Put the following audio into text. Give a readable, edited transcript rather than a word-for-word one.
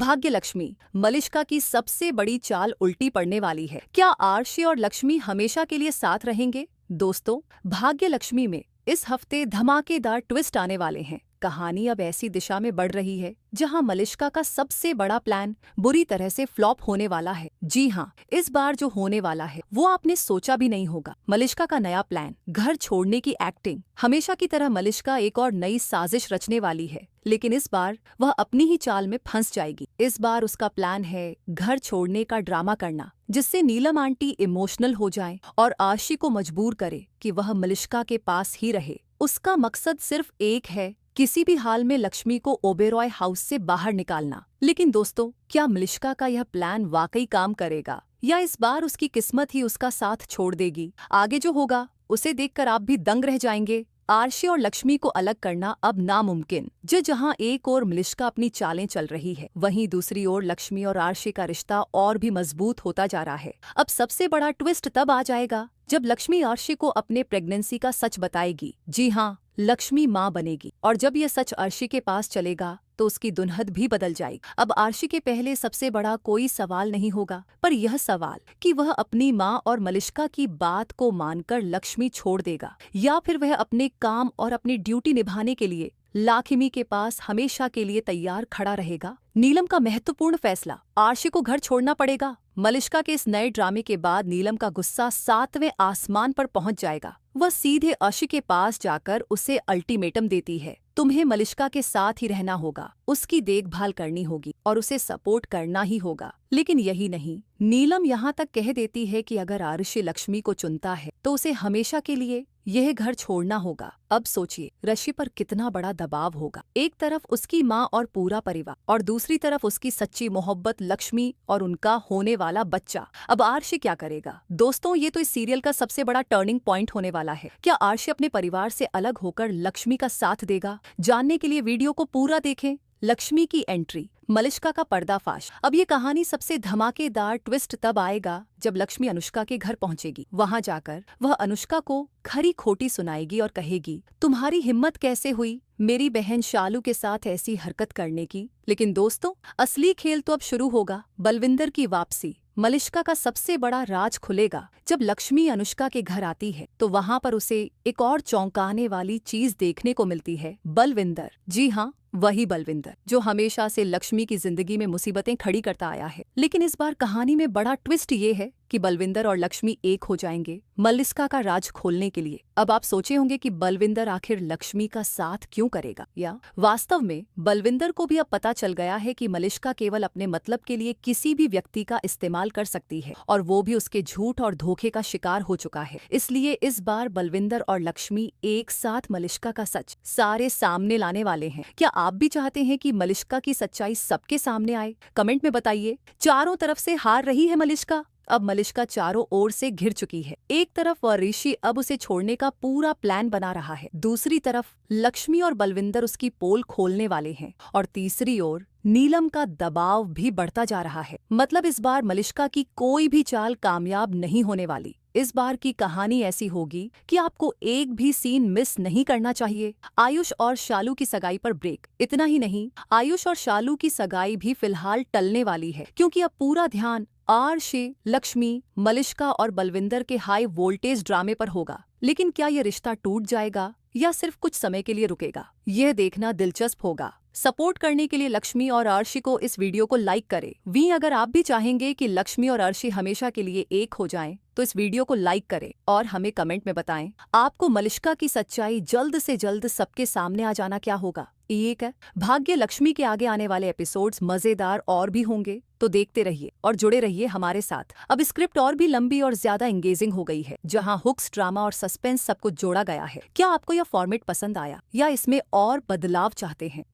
भाग्य लक्ष्मी, मलिष्का की सबसे बड़ी चाल उल्टी पड़ने वाली है। क्या आरशी और लक्ष्मी हमेशा के लिए साथ रहेंगे? दोस्तों, भाग्य लक्ष्मी में इस हफ्ते धमाकेदार ट्विस्ट आने वाले हैं। कहानी अब ऐसी दिशा में बढ़ रही है जहां मलिष्का का सबसे बड़ा प्लान बुरी तरह से फ्लॉप होने वाला है। जी हाँ, इस बार जो होने वाला है वो आपने सोचा भी नहीं होगा। मलिष्का का नया प्लान, घर छोड़ने की एक्टिंग। हमेशा की तरह मलिष्का एक और नई साजिश रचने वाली है, लेकिन इस बार वह अपनी ही चाल में फंस जाएगी। इस बार उसका प्लान है घर छोड़ने का ड्रामा करना, जिससे नीलम आंटी इमोशनल हो जाएं और आशी को मजबूर करे कि वह मलिष्का के पास ही रहे। उसका मकसद सिर्फ एक है, किसी भी हाल में लक्ष्मी को ओबेरॉय हाउस से बाहर निकालना। लेकिन दोस्तों, क्या मलिष्का का यह प्लान वाकई काम करेगा या इस बार उसकी किस्मत ही उसका साथ छोड़ देगी? आगे जो होगा उसे देखकर आप भी दंग रह जाएंगे। आरशी और लक्ष्मी को अलग करना अब नामुमकिन। जहां एक ओर मलिष्का अपनी चालें चल रही है, वहीं दूसरी ओर लक्ष्मी और आरशी का रिश्ता और भी मजबूत होता जा रहा है। अब सबसे बड़ा ट्विस्ट तब आ जाएगा जब लक्ष्मी आरशी को अपने प्रेगनेंसी का सच बताएगी। जी हाँ, लक्ष्मी माँ बनेगी, और जब यह सच आरशी के पास चलेगा तो उसकी दुल्हन भी बदल जाएगी। अब आरशी के पहले सबसे बड़ा कोई सवाल नहीं होगा, पर यह सवाल कि वह अपनी माँ और मलिष्का की बात को मानकर लक्ष्मी छोड़ देगा या फिर वह अपने काम और अपनी ड्यूटी निभाने के लिए लाखिमी के पास हमेशा के लिए तैयार खड़ा रहेगा। नीलम का महत्वपूर्ण फैसला, आरशी को घर छोड़ना पड़ेगा। मलिष्का के इस नए ड्रामे के बाद नीलम का गुस्सा 7वें आसमान पर पहुंच जाएगा। वह सीधे आरशी के पास जाकर उसे अल्टीमेटम देती है, तुम्हें मलिष्का के साथ ही रहना होगा, उसकी देखभाल करनी होगी और उसे सपोर्ट करना ही होगा। लेकिन यही नहीं, नीलम यहाँ तक कह देती है कि अगर आरशी लक्ष्मी को चुनता है तो उसे हमेशा के लिए यह घर छोड़ना होगा। अब सोचिए, ऋषि पर कितना बड़ा दबाव होगा। एक तरफ उसकी माँ और पूरा परिवार, और दूसरी तरफ उसकी सच्ची मोहब्बत लक्ष्मी और उनका होने वाला बच्चा। अब आरशी क्या करेगा? दोस्तों, ये तो इस सीरियल का सबसे बड़ा टर्निंग पॉइंट होने वाला है। क्या आरशी अपने परिवार से अलग होकर लक्ष्मी का साथ देगा? जानने के लिए वीडियो को पूरा देखें। लक्ष्मी की एंट्री, मलिष्का का पर्दाफाश। अब ये कहानी सबसे धमाकेदार ट्विस्ट तब आएगा जब लक्ष्मी अनुष्का के घर पहुंचेगी। वहां जाकर वह अनुष्का को खरी खोटी सुनाएगी और कहेगी, तुम्हारी हिम्मत कैसे हुई मेरी बहन शालू के साथ ऐसी हरकत करने की? लेकिन दोस्तों, असली खेल तो अब शुरू होगा। बलविंदर की वापसी। मलिष्का का सबसे बड़ा राज खुलेगा। जब लक्ष्मी अनुष्का के घर आती है तो वहां पर उसे एक और चौंकाने वाली चीज देखने को मिलती है। बलविंदर, जी हाँ, वही बलविंदर जो हमेशा से लक्ष्मी की जिंदगी में मुसीबतें खड़ी करता आया है। लेकिन इस बार कहानी में बड़ा ट्विस्ट ये है कि बलविंदर और लक्ष्मी एक हो जाएंगे मलिष्का का राज खोलने के लिए। अब आप सोचे होंगे कि बलविंदर आखिर लक्ष्मी का साथ क्यों करेगा, या वास्तव में बलविंदर को भी अब पता चल गया है कि मलिष्का केवल अपने मतलब के लिए किसी भी व्यक्ति का इस्तेमाल कर सकती है, और वो भी उसके झूठ और धोखे का शिकार हो चुका है। इसलिए इस बार बलविंदर और लक्ष्मी एक साथ मलिष्का का सच सारे सामने लाने वाले हैं। क्या आप भी चाहते हैं कि मलिष्का की सच्चाई सबके सामने आए? कमेंट में बताइए। चारों तरफ से हार रही है मलिष्का। अब मलिष्का चारों ओर से घिर चुकी है। एक तरफ वह ऋषि अब उसे छोड़ने का पूरा प्लान बना रहा है, दूसरी तरफ लक्ष्मी और बलविंदर उसकी पोल खोलने वाले हैं, और तीसरी ओर नीलम का दबाव भी बढ़ता जा रहा है। मतलब इस बार मलिष्का की कोई भी चाल कामयाब नहीं होने वाली। इस बार की कहानी ऐसी होगी कि आपको एक भी सीन मिस नहीं करना चाहिए। आयुष और शालू की सगाई पर ब्रेक। इतना ही नहीं, आयुष और शालू की सगाई भी फिलहाल टलने वाली है, क्योंकि अब पूरा ध्यान आरशी, लक्ष्मी, मलिष्का और बलविंदर के हाई वोल्टेज ड्रामे पर होगा। लेकिन क्या यह रिश्ता टूट जाएगा या सिर्फ कुछ समय के लिए रुकेगा, यह देखना दिलचस्प होगा। सपोर्ट करने के लिए लक्ष्मी और आरशी को इस वीडियो को लाइक करें। अगर आप भी चाहेंगे कि लक्ष्मी और आरशी हमेशा के लिए एक हो जाएं, तो इस वीडियो को लाइक करें और हमें कमेंट में बताएं आपको मलिष्का की सच्चाई जल्द से जल्द सबके सामने आ जाना क्या होगा। एक है भाग्य लक्ष्मी के आगे आने वाले एपिसोड्स मजेदार और भी होंगे, तो देखते रहिए और जुड़े रहिए हमारे साथ। अब स्क्रिप्ट और भी लंबी और ज्यादा एंगेजिंग हो गई है, जहां हुक्स, ड्रामा और सस्पेंस सब कुछ जोड़ा गया है। क्या आपको यह फॉर्मेट पसंद आया या इसमें और बदलाव चाहते हैं?